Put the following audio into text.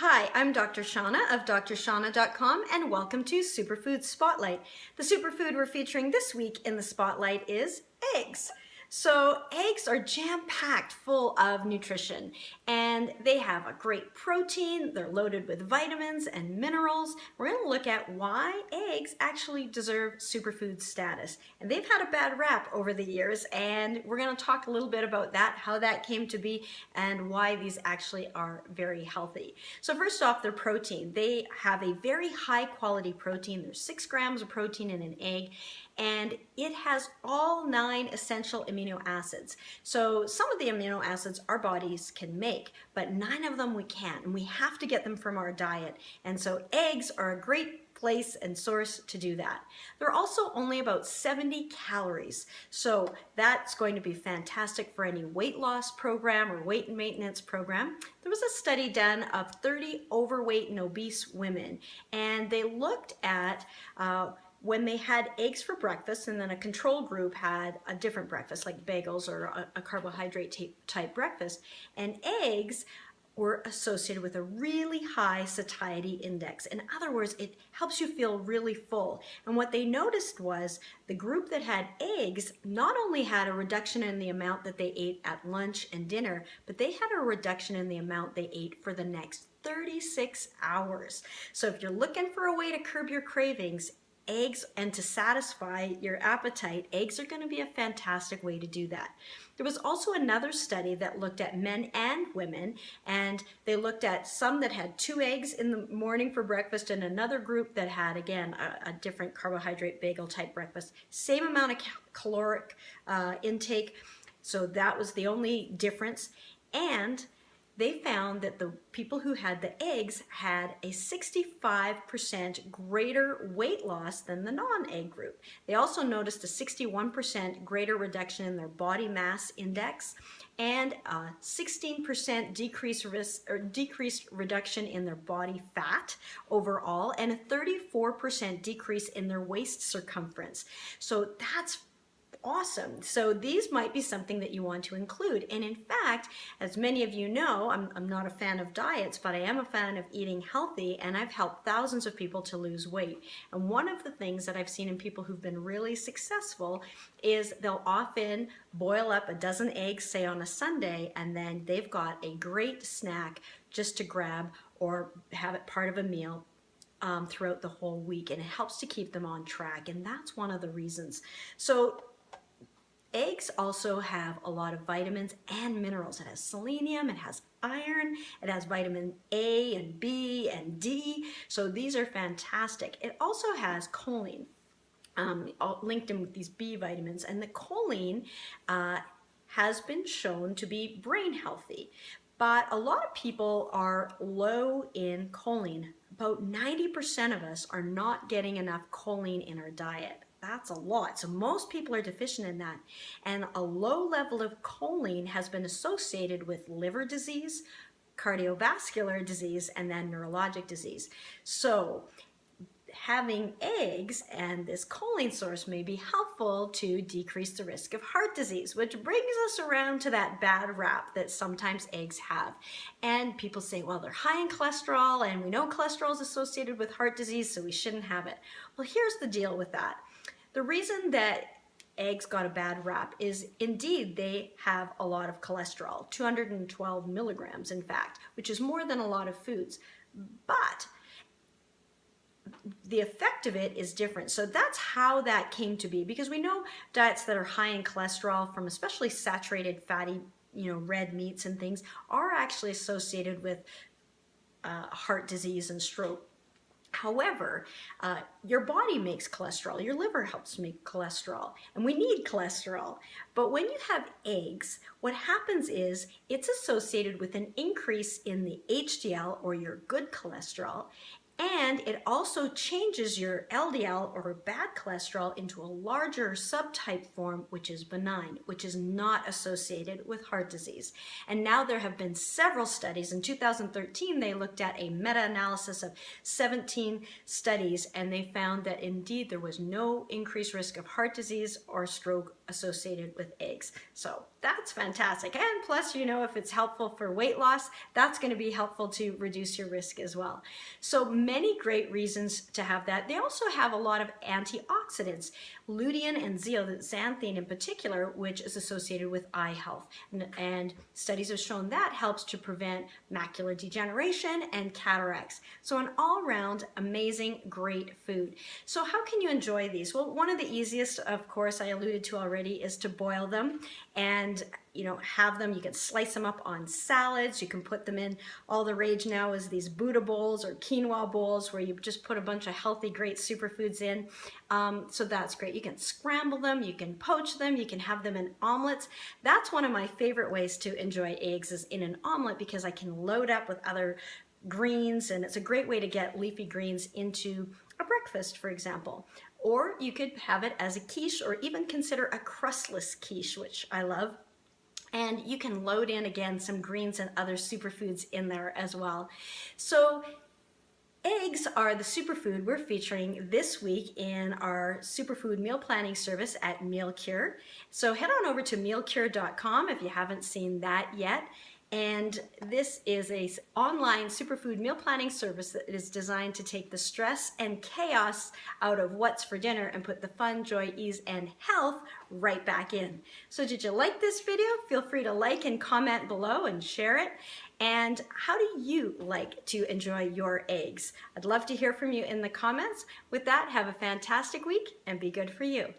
Hi, I'm Dr. Shaunna of drshaunna.com and welcome to Superfood Spotlight. The superfood we're featuring this week in the spotlight is eggs. So eggs are jam-packed full of nutrition and they have a great protein, they're loaded with vitamins and minerals. We're going to look at why eggs actually deserve superfood status. And they've had a bad rap over the years and we're going to talk a little bit about that, how that came to be and why these actually are very healthy. So first off, their protein. They have a very high quality protein. There's 6 grams of protein in an egg and it has all 9 essential amino acids. So some of the amino acids our bodies can make, but 9 of them we can't, and we have to get them from our diet. And so eggs are a great place and source to do that. They're also only about 70 calories, so that's going to be fantastic for any weight loss program or weight maintenance program. There was a study done of 30 overweight and obese women, and they looked at when they had eggs for breakfast, and then a control group had a different breakfast, like bagels or a carbohydrate type breakfast, and eggs were associated with a really high satiety index. In other words, it helps you feel really full. And what they noticed was the group that had eggs not only had a reduction in the amount that they ate at lunch and dinner, but they had a reduction in the amount they ate for the next 36 hours. So if you're looking for a way to curb your cravings, eggs, and to satisfy your appetite, eggs are going to be a fantastic way to do that. There was also another study that looked at men and women, and they looked at some that had 2 eggs in the morning for breakfast and another group that had, again, a different carbohydrate bagel type breakfast. Same amount of caloric intake, so that was the only difference. And they found that the people who had the eggs had a 65% greater weight loss than the non-egg group. They also noticed a 61% greater reduction in their body mass index and a 16% decreased reduction in their body fat overall, and a 34% decrease in their waist circumference. So that's awesome. So these might be something that you want to include. And in fact, as many of you know, I'm not a fan of diets, but I am a fan of eating healthy, and I've helped thousands of people to lose weight. And one of the things that I've seen in people who've been really successful is they'll often boil up a dozen eggs, say on a Sunday, and then they've got a great snack just to grab or have it part of a meal throughout the whole week, and it helps to keep them on track, and that's one of the reasons. So eggs also have a lot of vitamins and minerals. It has selenium, it has iron, it has vitamin A and B and D, so these are fantastic. It also has choline, linked in with these B vitamins, and the choline has been shown to be brain healthy. But a lot of people are low in choline. About 90% of us are not getting enough choline in our diet. That's a lot. So most people are deficient in that. And a low level of choline has been associated with liver disease, cardiovascular disease, and then neurologic disease. So having eggs and this choline source may be helpful to decrease the risk of heart disease, which brings us around to that bad rap that sometimes eggs have. And people say, well, they're high in cholesterol, and we know cholesterol is associated with heart disease, so we shouldn't have it. Well, here's the deal with that. The reason that eggs got a bad rap is indeed they have a lot of cholesterol, 212 milligrams in fact, which is more than a lot of foods. But the effect of it is different. So that's how that came to be, because we know diets that are high in cholesterol, from especially saturated fatty, red meats and things, are actually associated with heart disease and stroke. However, your body makes cholesterol, your liver helps make cholesterol, and we need cholesterol. But when you have eggs, what happens is it's associated with an increase in the HDL, or your good cholesterol, and it also changes your LDL, or bad cholesterol, into a larger subtype form, which is benign, which is not associated with heart disease. And now there have been several studies. In 2013, they looked at a meta-analysis of 17 studies, and they found that indeed there was no increased risk of heart disease or stroke associated with eggs. So That's fantastic. And plus, you know, if it's helpful for weight loss, that's going to be helpful to reduce your risk as well. So many great reasons to have that. They also have a lot of antioxidants, lutein and zeaxanthin in particular, which is associated with eye health. And studies have shown that helps to prevent macular degeneration and cataracts. So an all-round amazing, great food. So how can you enjoy these? Well, one of the easiest, of course, I alluded to already, is to boil them and have them. You can slice them up on salads. You can put them in. All the rage now is these Buddha bowls or quinoa bowls where you just put a bunch of healthy, great superfoods in. So that's great. You can scramble them. You can poach them. You can have them in omelets. That's one of my favorite ways to enjoy eggs, is in an omelet, because I can load up with other greens, and it's a great way to get leafy greens into a breakfast, for example. Or you could have it as a quiche, or even consider a crustless quiche, which I love. And you can load in, again, some greens and other superfoods in there as well. So eggs are the superfood we're featuring this week in our superfood meal planning service at MealCure. So head on over to mealcure.com if you haven't seen that yet. And this is an online superfood meal planning service that is designed to take the stress and chaos out of what's for dinner and put the fun, joy, ease, and health right back in. So did you like this video? Feel free to like and comment below and share it. And how do you like to enjoy your eggs? I'd love to hear from you in the comments. With that, have a fantastic week and be good for you.